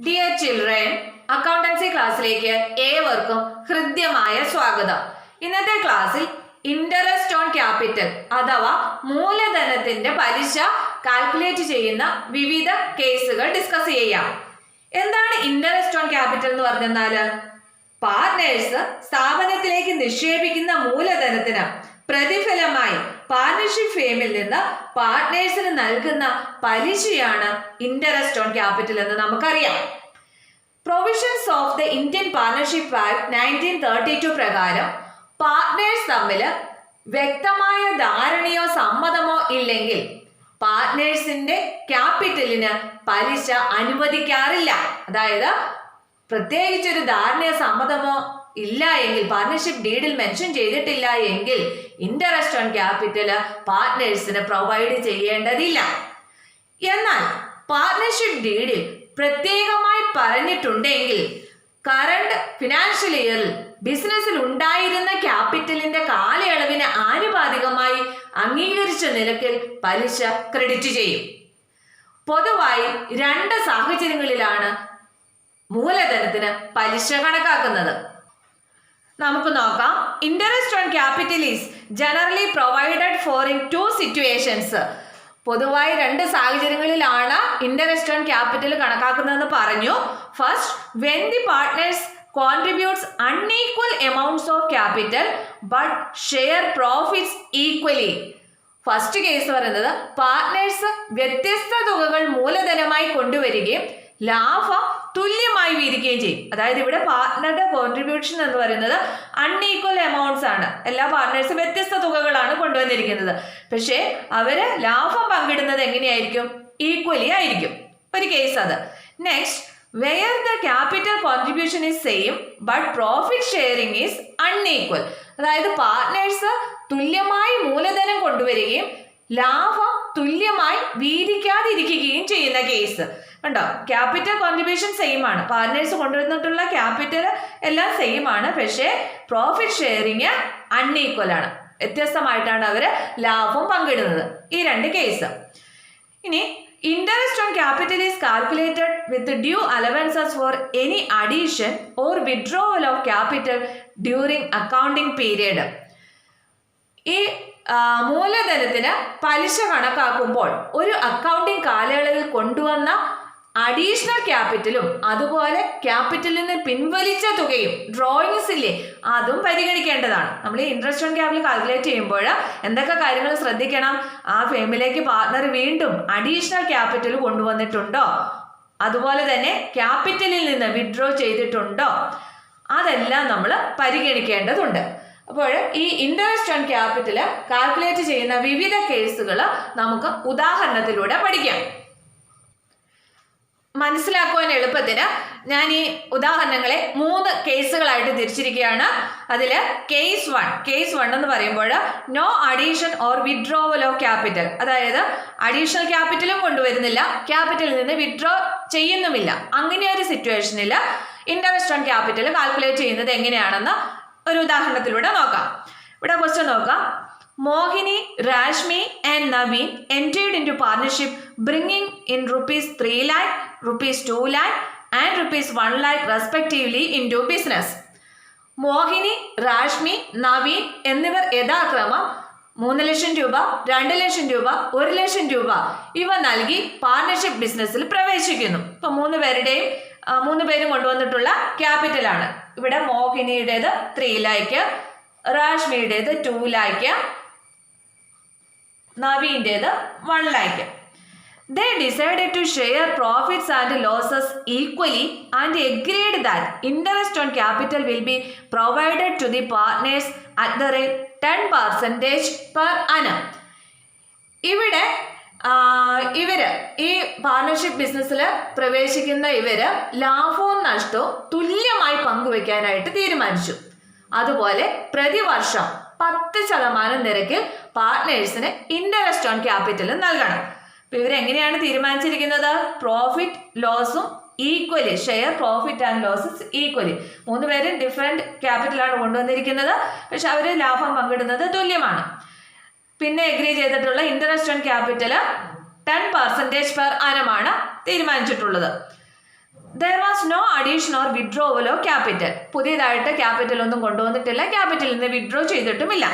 Dear children, accountancy ക്ലാസ്സിലേക്ക് ഏവർക്കും ഹൃദ്യമായ സ്വാഗതം. ഇന്നത്തെ ക്ലാസ്സിൽ ഇൻട്രസ്റ്റ് ഓൺ ക്യാപിറ്റൽ അഥവാ മൂലധനത്തിന്റെ പലിശ കാൽക്കുലേറ്റ് ചെയ്യുന്ന വിവിധ കേസുകൾ ഡിസ്കസ് ചെയ്യാം. എന്താണ് ഇൻട്രസ്റ്റ് ഓൺ ക്യാപിറ്റൽ എന്ന് പറഞ്ഞാല് പാർട്ട്നേഴ്സ് സ്ഥാപനത്തിലേക്ക് നിക്ഷേപിക്കുന്ന മൂലധനത്തിന് പ്രതിഫലമായി പാർട്ണർഷിപ്പ് ഫേമിൽ നിന്ന് പാർട്ട്നേഴ്സിന് നൽകുന്ന പലിശയാണ് ഇൻട്രസ്റ്റ് ഓൺ ക്യാപിറ്റൽ എന്ന് നമുക്കറിയാം. Provisions of the Indian partnership act 1932 പ്രകാരം പാർട്ട്നേഴ്സ് തമ്മിൽ വ്യക്തമായ ധാരണയോ സമ്മതമോ ഇല്ലെങ്കിൽ പാർട്ട്നേഴ്സിന്റെ ക്യാപിറ്റലിന് പലിശ അനുവദിക്കാറില്ല. അതായത് പ്രത്യേകിച്ചൊരു ധാരണയോ സമ്മതമോ ഇല്ല എങ്കിൽ, പാർട്ണർഷിപ്പ് ഡീഡിൽ മെൻഷൻ ചെയ്തിട്ടില്ല എങ്കിൽ ഇൻട്രസ്റ്റ് ഓൺ ക്യാപിറ്റൽ പാർട്ട്നേഴ്സിന് പ്രൊവൈഡ് ചെയ്യേണ്ടതില്ല. എന്നാൽ പാർട്ണർഷിപ്പ് ഡീഡിൽ പ്രത്യേകമായി പറഞ്ഞിട്ടുണ്ടെങ്കിൽ കറണ്ട് ഫിനാൻഷ്യൽ ഇയറിൽ ബിസിനസ്സിൽ ഉണ്ടായിരുന്ന ക്യാപിറ്റലിന്റെ കാലയളവിന് ആനുപാതികമായി അംഗീകരിച്ച നിരക്കിൽ പലിശ ക്രെഡിറ്റ് ചെയ്യും. പൊതുവായി രണ്ട് സാഹചര്യങ്ങളിലാണ് മൂലധനത്തിന് പലിശ കണക്കാക്കുന്നത്. നമുക്ക് നോക്കാം. Interest on capital is generally provided for in two situations. പൊതുവായി രണ്ട് സാഹചര്യങ്ങളിലാണ് ഇൻട്രസ്റ്റ് ഓൺ ക്യാപിറ്റൽ കണക്കാക്കുന്നതെന്ന് പറഞ്ഞു. First, when the partners contributes unequal amounts of capital but share profits equally. First case പറയുന്നത് പാർട്ട്നേഴ്സ് വ്യത്യസ്ത തുകകൾ മൂലധനമായി കൊണ്ടുവരികയും ലാഭം തുല്യമായി വീതിക്കുകയും ചെയ്യും. അതായത് ഇവിടെ പാർട്ട്ണറുടെ കോൺട്രിബ്യൂഷൻ എന്ന് പറയുന്നത് അൺഈക്വൽ എമൗണ്ട്സ് ആണ്. എല്ലാ പാർട്ട്നേഴ്സും വ്യത്യസ്ത തുകകളാണ് കൊണ്ടുവന്നിരിക്കുന്നത്. പക്ഷേ അവര് ലാഭം പങ്കിടുന്നത് എങ്ങനെയായിരിക്കും? ഈക്വലി ആയിരിക്കും. ഒരു കേസ് അത്. Next, where the capital contribution is same but profit sharing is unequal. അതായത് പാർട്ട്നേഴ്സ് തുല്യമായി മൂലധനം കൊണ്ടുവരികയും ലാഭം തുല്യമായി വീതിക്കാതിരിക്കുകയും ചെയ്യുന്ന കേസ് കണ്ടോ. ക്യാപിറ്റൽ കോൺട്രിബ്യൂഷൻ സെയിം ആണ്, പാർട്ട്നേഴ്സ് കൊണ്ടുവന്നിട്ടുള്ള ക്യാപിറ്റൽ എല്ലാം സെയിം ആണ്, പക്ഷേ പ്രോഫിറ്റ് ഷെയറിങ് അൺഈക്വൽ ആണ്, വ്യത്യസ്തമായിട്ടാണ് അവര് ലാഭം പങ്കിടുന്നത്. ഈ രണ്ട് കേസ്. ഇനി interest on capital is calculated with due allowances for any addition or withdrawal of capital during accounting period. ഈ മൂലധനത്തിന് പലിശ കണക്കാക്കുമ്പോൾ ഒരു അക്കൗണ്ടിംഗ് കാലയളവിൽ കൊണ്ടുവന്ന അഡീഷണൽ ക്യാപിറ്റലും അതുപോലെ ക്യാപിറ്റലിൽ നിന്ന് പിൻവലിച്ച തുകയും ഡ്രോയിങ്സ് ഇല്ലേ അതും പരിഗണിക്കേണ്ടതാണ്. നമ്മൾ ഈ ഇൻട്രസ്റ്റ് ഓൺ ക്യാപിറ്റൽ കാൽക്കുലേറ്റ് ചെയ്യുമ്പോൾ എന്തൊക്കെ കാര്യങ്ങൾ ശ്രദ്ധിക്കണം? ആ ഫേമിലേക്ക് പാർട്ട്ണർ വീണ്ടും അഡീഷണൽ ക്യാപിറ്റൽ കൊണ്ടുവന്നിട്ടുണ്ടോ, അതുപോലെ തന്നെ ക്യാപിറ്റലിൽ നിന്ന് വിഡ്രോ ചെയ്തിട്ടുണ്ടോ, അതെല്ലാം നമ്മൾ പരിഗണിക്കേണ്ടതുണ്ട്. അപ്പോൾ ഈ ഇൻട്രസ്റ്റ് ഓൺ ക്യാപിറ്റൽ കാൽക്കുലേറ്റ് ചെയ്യുന്ന വിവിധ കേസുകൾ നമുക്ക് ഉദാഹരണത്തിലൂടെ പഠിക്കാം. മനസ്സിലാക്കുവാൻ എളുപ്പത്തിന് ഞാൻ ഈ ഉദാഹരണങ്ങളെ 3 കേസുകളായിട്ട് തിരിച്ചിരിക്കുകയാണ്. അതിൽ കേസ് വൺ എന്ന് പറയുമ്പോൾ no addition or withdrawal of capital. അതായത് അഡീഷണൽ ക്യാപിറ്റലും കൊണ്ടുവരുന്നില്ല, ക്യാപിറ്റലിൽ നിന്ന് വിഡ്രോ ചെയ്യുന്നുമില്ല. അങ്ങനെ ഒരു സിറ്റുവേഷനിൽ ഇൻട്രസ്റ്റ് ഓൺ ക്യാപിറ്റൽ കാൽക്കുലേറ്റ് ചെയ്യുന്നത് എങ്ങനെയാണെന്ന് ഒരു ഉദാഹരണത്തിലൂടെ നോക്കാം. ഇവിടെ ക്വസ്റ്റ്യൻ നോക്കാം. Mohini, Rashmi and Naveen entered into partnership bringing in ₹3 lakh, ₹2 lakh and ₹1 lakh respectively into business. മോഹിനി, രാഷ്മി, നവീൻ എന്നിവർ യഥാക്രമം 3 ലക്ഷം രൂപ, 2 ലക്ഷം രൂപ, 1 ലക്ഷം രൂപ ഇവ നൽകി പാർട്ണർഷിപ്പ് ബിസിനസ്സിൽ പ്രവേശിക്കുന്നു. ഇപ്പൊ 3 പേരും കൊണ്ടുവന്നിട്ടുള്ള ക്യാപിറ്റലാണ്. ഇവിടെ മോഹിനിയുടേത് 3 lakh, രാഷ്മിയുടേത് 2 lakh, നവീൻ്റേത് 1 lakh. They decided to share profits and losses equally and agreed that interest on capital will be provided to the partners at the rate 10% per annum. ഇവിടെ ഇവര് ഈ പാർട്ണർഷിപ്പ് ബിസിനസ്സിൽ പ്രവേശിക്കുന്ന ഇവര് ലാഭവും നഷ്ടവും തുല്യമായി പങ്കുവെക്കാനായിട്ട് തീരുമാനിച്ചു. അതുപോലെ പ്രതിവർഷം 10% നിരക്കിൽ പാർട്ട്നേഴ്സിന് ഇൻട്രസ്റ്റ് ഓൺ ക്യാപിറ്റൽ നൽകണം. അപ്പൊ ഇവരെങ്ങനെയാണ് തീരുമാനിച്ചിരിക്കുന്നത്? പ്രോഫിറ്റ് ലോസും equally, share profit and losses equally. 3 പേരും ഡിഫറെന്റ് ക്യാപിറ്റലാണ് കൊണ്ടുവന്നിരിക്കുന്നത്, പക്ഷെ അവര് ലാഭം പങ്കിടുന്നത് തുല്യമാണ്. പിന്നെ എഗ്രി ചെയ്തിട്ടുള്ള ഇൻട്രസ്റ്റ് ഓൺ ക്യാപിറ്റൽ 10% പെർ ആനമാണ് തീരുമാനിച്ചിട്ടുള്ളത്. There was no addition or withdrawal of capital. പുതിയതായിട്ട് ക്യാപിറ്റൽ ഒന്നും കൊണ്ടുവന്നിട്ടില്ല, ക്യാപിറ്റലിൽ നിന്ന് വിഡ്രോ ചെയ്തിട്ടുമില്ല.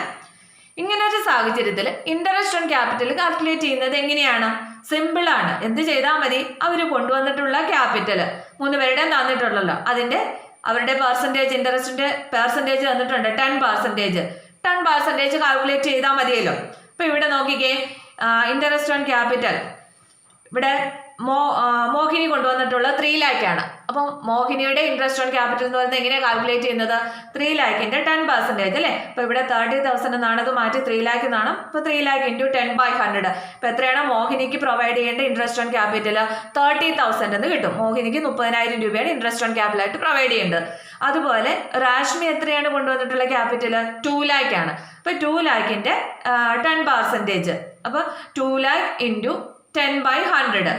ഇങ്ങനൊരു സാഹചര്യത്തിൽ ഇൻട്രസ്റ്റ് ഓൺ ക്യാപിറ്റൽ കാൽക്കുലേറ്റ് ചെയ്യുന്നത് എങ്ങനെയാണ്? സിമ്പിൾ ആണ്. എന്ത് ചെയ്താൽ മതി? അവർ കൊണ്ടുവന്നിട്ടുള്ള ക്യാപിറ്റൽ 3 പേരുടെയും തന്നിട്ടുള്ളല്ലോ, അതിൻ്റെ അവരുടെ പെർസെൻറ്റേജ്, ഇൻട്രസ്റ്റിൻ്റെ പെർസെൻറ്റേജ് തന്നിട്ടുണ്ട് 10%. 10% കാൽക്കുലേറ്റ് ചെയ്താൽ മതിയല്ലോ. അപ്പോൾ ഇവിടെ നോക്കിക്കേ, ഇൻട്രസ്റ്റ് ഓൺ ക്യാപിറ്റൽ ഇവിടെ മോഹിനി കൊണ്ടുവന്നിട്ടുള്ള 3 lakh ആണ്. അപ്പം മോഹിനിയുടെ ഇൻട്രസ്റ്റ് ഓൺ ക്യാപിറ്റൽ എന്ന് പറയുന്നത് എങ്ങനെയാണ് കാൽക്കുലേറ്റ് ചെയ്യുന്നത്? 3 lakhന്റെ 10% അല്ലേ. അപ്പോൾ ഇവിടെ 30,000 എന്നാണ്, അത് മാറ്റി 3 lakh എന്നാണ്. അപ്പോൾ 3 lakh × 10/100. അപ്പോൾ എത്രയാണ് മോഹിനിക്ക് പ്രൊവൈഡ് ചെയ്യേണ്ട ഇൻട്രസ്റ്റ് ഓൺ ക്യാപിറ്റൽ? 30,000 എന്ന് കിട്ടും. മോഹിനിക്ക് 30,000 രൂപയാണ് ഇൻട്രസ്റ്റ് ഓൺ ക്യാപിറ്റൽ ആയിട്ട് പ്രൊവൈഡ് ചെയ്യേണ്ടത്. അതുപോലെ രാഷ്മി എത്രയാണ് കൊണ്ടുവന്നിട്ടുള്ള ക്യാപിറ്റൽ? 2 lakh ആണ്. അപ്പോൾ 2 lakhന്റെ 10%. അപ്പോൾ 2 lakh × 10/100.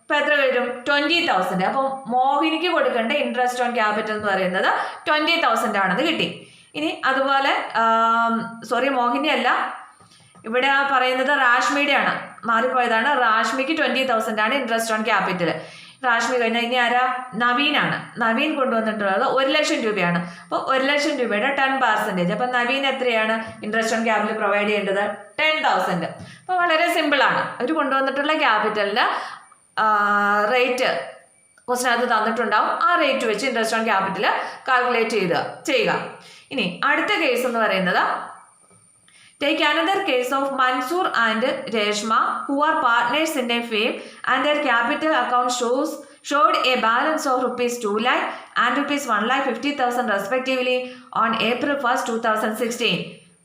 അപ്പോൾ എത്ര വരും? 20,000. അപ്പം മോഹിനിക്ക് കൊടുക്കേണ്ട ഇൻട്രസ്റ്റ് ഓൺ ക്യാപിറ്റൽ എന്ന് പറയുന്നത് 20,000 ആണെന്ന് കിട്ടി. ഇനി അതുപോലെ മോഹിനി അല്ല, ഇവിടെ പറയുന്നത് രാഷ്മിയുടെ ആണ്, മാറിപ്പോയതാണ്. രാഷ്മിക്ക് 20,000 ആണ് ഇൻട്രസ്റ്റ് ഓൺ ക്യാപിറ്റൽ. രാഷ്മി കഴിഞ്ഞാൽ ഇനി ആരാ? നവീനാണ്. നവീൻ കൊണ്ടുവന്നിട്ടുള്ളത് 1,00,000 രൂപയാണ്. അപ്പോൾ 1,00,000 രൂപയുടെ 10%. അപ്പം നവീൻ എത്രയാണ് ഇൻട്രസ്റ്റ് ഓൺ ക്യാപിറ്റൽ പ്രൊവൈഡ് ചെയ്യേണ്ടത്? 10,000. അപ്പോൾ വളരെ സിമ്പിളാണ്. അവർ കൊണ്ടുവന്നിട്ടുള്ള ക്യാപിറ്റലിന് റേറ്റ് ക്വസ്റ്റിനകത്ത് തന്നിട്ടുണ്ടാവും. ആ റേറ്റ് വെച്ച് ഇൻട്രസ്റ്റ് ഓൺ ക്യാപിറ്റൽ കാൽക്കുലേറ്റ് ചെയ്യുക. ഇനി അടുത്ത കേസ് എന്ന് പറയുന്നത്, take another case of Mansoor and Reshma, who are partners in a firm and their capital account showed a balance of rupees 2 lakh and rupees 1,50,000 respectively on April 1st, 2016.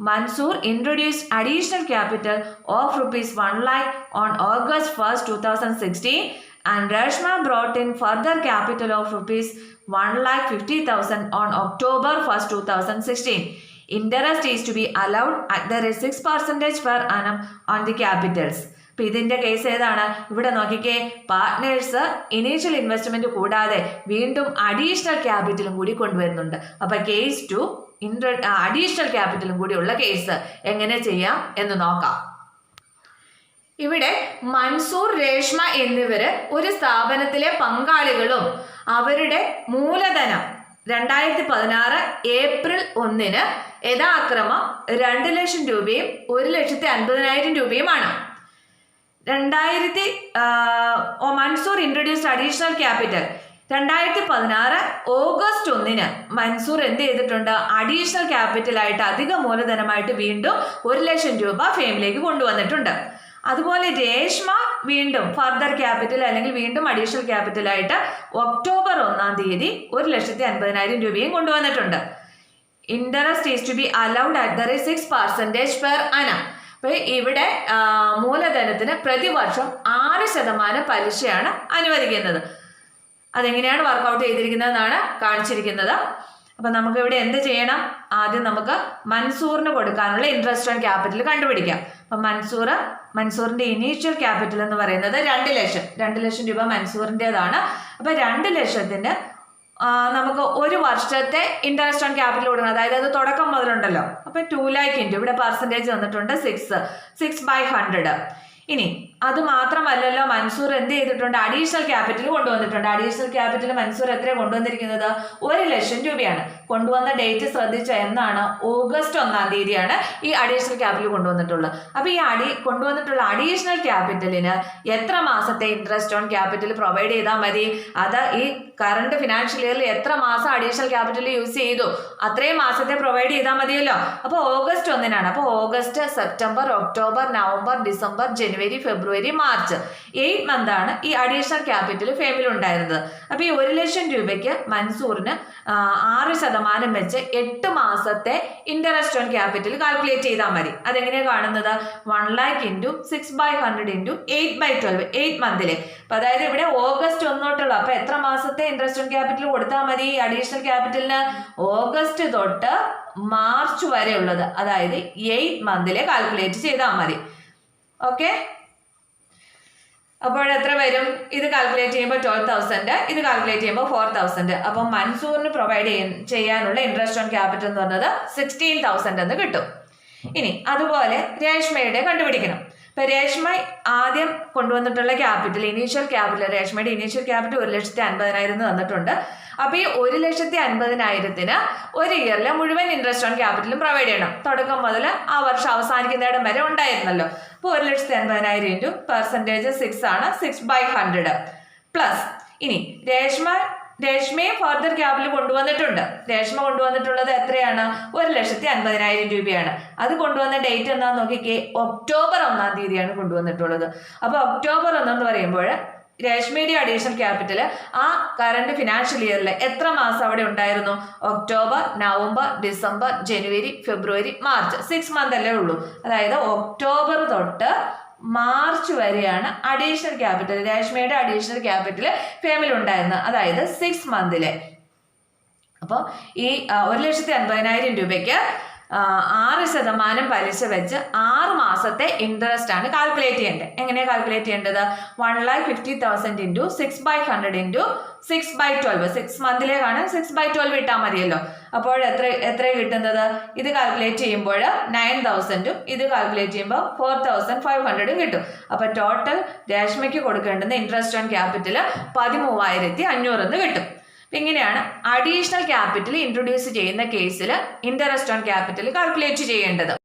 Mansoor introduced additional capital of rupees 1 lakh on August 1st, 2016 and Reshma brought in further capital of rupees 1,50,000 on October 1st, 2016. Interest is to be allowed at the rate 6% per annum on the capitals. അപ്പോൾ ഇതിൻ്റെ case ഏതാണ്? ഇവിടെ നോക്കിക്കേ, partners initial investment കൂടാതെ വീണ്ടും additional ക്യാപിറ്റലും കൂടി കൊണ്ടുവരുന്നുണ്ട്. അപ്പോൾ കേസ് 2 അഡീഷണൽ ക്യാപിറ്റലും കൂടിയുള്ള കേസ് എങ്ങനെ ചെയ്യാം എന്ന് നോക്കാം. ഇവിടെ മൻസൂർ, രേഷ്മ എന്നിവര് ഒരു സ്ഥാപനത്തിലെ പങ്കാളികളും അവരുടെ മൂലധനം 2016 ഏപ്രിൽ 1 യഥാക്രമം 2,00,000 രൂപയും 1,50,000 രൂപയുമാണ്. Mansoor introduced additional capital 2016 August 1 Mansoor എന്ത് ചെയ്തിട്ടുണ്ട്? അഡീഷണൽ ക്യാപിറ്റലായിട്ട് അധിക മൂലധനമായിട്ട് വീണ്ടും 1,00,000 രൂപ ഫേമിലേക്ക് കൊണ്ടുവന്നിട്ടുണ്ട്. അതുപോലെ രേഷ്മ വീണ്ടും ഫർദർ ക്യാപിറ്റൽ അല്ലെങ്കിൽ വീണ്ടും അഡീഷണൽ ക്യാപിറ്റലായിട്ട് ഒക്ടോബർ 1 1,50,000 രൂപയും കൊണ്ടുവന്നിട്ടുണ്ട്. Interest is to be allowed at the rate 6% per annum. അപ്പോൾ ഇവിടെ മൂലധനത്തിന് പ്രതിവർഷം 6% പലിശയാണ് അനുവദിക്കുന്നത്. അതെങ്ങനെയാണ് വർക്കൗട്ട് ചെയ്തിരിക്കുന്നതെന്നാണ് കാണിച്ചിരിക്കുന്നത്. അപ്പം നമുക്ക് ഇവിടെ എന്ത് ചെയ്യണം? ആദ്യം നമുക്ക് മൻസൂറിന് കൊടുക്കാനുള്ള ഇൻട്രസ്റ്റ് ഓൺ ക്യാപിറ്റൽ കണ്ടുപിടിക്കാം. അപ്പം മൻസൂറിന്റെ ഇനീഷ്യൽ ക്യാപിറ്റൽ എന്ന് പറയുന്നത് 2,00,000 രൂപ മൻസൂറിൻ്റെതാണ്. അപ്പം 2,00,000-ന് നമുക്ക് 1 വർഷത്തെ ഇൻട്രസ്റ്റ് ഓൺ ക്യാപിറ്റൽ കൊടുക്കണം. അതായത് അത് തുടക്കം മുതലുണ്ടല്ലോ. അപ്പം 2 lakh ഇവിടെ പെർസെൻറ്റേജ് വന്നിട്ടുണ്ട് 6/100. ഇനി അത് മാത്രമല്ലല്ലോ, മൻസൂർ എന്ത് ചെയ്തിട്ടുണ്ട്? അഡീഷണൽ ക്യാപിറ്റൽ കൊണ്ടുവന്നിട്ടുണ്ട്. അഡീഷണൽ ക്യാപിറ്റൽ മൻസൂർ എത്ര കൊണ്ടുവന്നിരിക്കുന്നത്? 1,00,000 രൂപയാണ്. കൊണ്ടുവന്ന ഡേറ്റ് ശ്രദ്ധിച്ച എന്നാണ്? ഓഗസ്റ്റ് 1 ഈ അഡീഷണൽ ക്യാപിറ്റൽ കൊണ്ടുവന്നിട്ടുള്ളത്. അപ്പോൾ ഈ കൊണ്ടുവന്നിട്ടുള്ള അഡീഷണൽ ക്യാപിറ്റലിന് എത്ര മാസത്തെ ഇൻട്രസ്റ്റ് ഓൺ ക്യാപിറ്റൽ പ്രൊവൈഡ് ചെയ്താൽ മതി? അത് ഈ കറണ്ട് ഫിനാൻഷ്യൽ ഇയറിൽ എത്ര മാസം അഡീഷണൽ ക്യാപിറ്റൽ യൂസ് ചെയ്തു അത്രയും മാസത്തെ പ്രൊവൈഡ് ചെയ്താൽ മതിയല്ലോ. അപ്പോൾ ഓഗസ്റ്റ് 1 അപ്പോൾ August, September, October, November, December, January, February, March 8 മന്താണ് ഈ അഡീഷണൽ ക്യാപിറ്റൽ ഫേമിൽ ഉണ്ടായിരുന്നത്. അപ്പോൾ ഈ 1,00,000 രൂപയ്ക്ക് മൻസൂറിന് 6% വെച്ച് 8 മാസത്തെ ഇൻട്രസ്റ്റ് ഓൺ ക്യാപിറ്റൽ കാൽക്കുലേറ്റ് ചെയ്താൽ മതി. അതെങ്ങനെയാണ് കാണുന്നത്? 1 lakh × 6/100 × 8/12 8 മന്തിലെ. അപ്പം അതായത് ഇവിടെ ഓഗസ്റ്റ് 1 തൊട്ടുള്ള, അപ്പം എത്ര മാസത്തെ ഇൻട്രസ്റ്റ് ഓൺ ക്യാപിറ്റൽ കൊടുത്താൽ മതി അഡീഷണൽ ക്യാപിറ്റലിന്? ഓഗസ്റ്റ് തൊട്ട് മാർച്ച് വരെ ഉള്ളത്, അതായത് 8 മന്തിലെ കാൽക്കുലേറ്റ് ചെയ്താൽ മതി. ഓക്കെ, അപ്പോൾ എത്ര വരും? ഇത് കാൽക്കുലേറ്റ് ചെയ്യുമ്പോൾ 12,000, ഇത് കാൽക്കുലേറ്റ് ചെയ്യുമ്പോൾ 4,000. അപ്പം മൻസൂറിന് പ്രൊവൈഡ് ചെയ്യാനുള്ള ഇൻട്രസ്റ്റ് ഓൺ ക്യാപിറ്റൽ എന്ന് പറഞ്ഞത് 16,000 എന്ന് കിട്ടും. ഇനി അതുപോലെ രേഷ്മയുടെ കണ്ടുപിടിക്കണം. ഇപ്പൊ രേഷ്മ ആദ്യം കൊണ്ടുവന്നിട്ടുള്ള ക്യാപിറ്റൽ, ഇനീഷ്യൽ ക്യാപിറ്റൽ, രേഷ്മയുടെ ഇനീഷ്യൽ ക്യാപിറ്റൽ 1,50,000 തന്നിട്ടുണ്ട്. അപ്പൊ ഈ 1,50,000 ഒരു ഇയറിലെ മുഴുവൻ ഇൻട്രസ്റ്റ് ഓൺ ക്യാപിറ്റലും പ്രൊവൈഡ് ചെയ്യണം. തുടക്കം മുതൽ ആ വർഷം അവസാനിക്കുന്നിടം വരെ ഉണ്ടായിരുന്നല്ലോ. അപ്പോൾ 1,50,000 ഇൻറ്റു പെർസെൻറ്റേജ് 6 ആണ്, 6/100 പ്ലസ്. ഇനി രേഷ്മയും ഫർദർ ക്യാപിറ്റൽ കൊണ്ടുവന്നിട്ടുണ്ട്. രേഷ്മ കൊണ്ടുവന്നിട്ടുള്ളത് എത്രയാണ്? 1,50,000 രൂപയാണ്. അത് കൊണ്ടുവന്ന ഡേറ്റ് എന്താന്ന് നോക്കിക്കേ, ഒക്ടോബർ 1-ാം തീയതിയാണ് കൊണ്ടുവന്നിട്ടുള്ളത്. അപ്പൊ ഒക്ടോബർ 1 എന്ന് പറയുമ്പോൾ രേഷ്മയുടെ അഡീഷണൽ ക്യാപിറ്റൽ ആ കറണ്ട് ഫിനാൻഷ്യൽ ഇയറിൽ എത്ര മാസം അവിടെ ഉണ്ടായിരുന്നു? October, November, December, January, February, March, 6 month അല്ലേ ഉള്ളൂ. അതായത് ഒക്ടോബർ തൊട്ട് മാർച്ച് വരെയാണ് അഡീഷണൽ ക്യാപിറ്റൽ, രേഷ്മയുടെ അഡീഷണൽ ക്യാപിറ്റൽ ഫേമിൽ ഉണ്ടായിരുന്നത്. അതായത് 6 മന്തിലെ. അപ്പോൾ ഈ 1,50,000 രൂപയ്ക്ക് 6% പലിശ വെച്ച് 6 മാസത്തെ ഇൻട്രസ്റ്റ് ആണ് കാൽക്കുലേറ്റ് ചെയ്യേണ്ടത്. എങ്ങനെയാണ് കാൽക്കുലേറ്റ് ചെയ്യേണ്ടത്? 1,50,000 ഇൻറ്റു 6/100 ഇൻറ്റു 6/12. 6 മന്തിലേക്കാണ് 6/12 ഇട്ടാൽ മതിയല്ലോ. അപ്പോൾ എത്ര കിട്ടുന്നത്? ഇത് കാൽക്കുലേറ്റ് ചെയ്യുമ്പോൾ 9,000ഉം ഇത് കാൽക്കുലേറ്റ് ചെയ്യുമ്പോൾ 4,500ഉം കിട്ടും. അപ്പൊ ടോട്ടൽ രേഷ്മയ്ക്ക് കൊടുക്കേണ്ടുന്ന ഇൻട്രസ്റ്റ് ഓൺ ക്യാപിറ്റൽ 13,500 കിട്ടും. ഇങ്ങനെയാണ് അഡീഷണൽ ക്യാപിറ്റൽ ഇൻട്രൊഡ്യൂസ് ചെയ്യുന്ന കേസിൽ ഇൻട്രസ്റ്റ് ഓൺ ക്യാപിറ്റൽ കാൽക്കുലേറ്റ് ചെയ്യേണ്ടത്.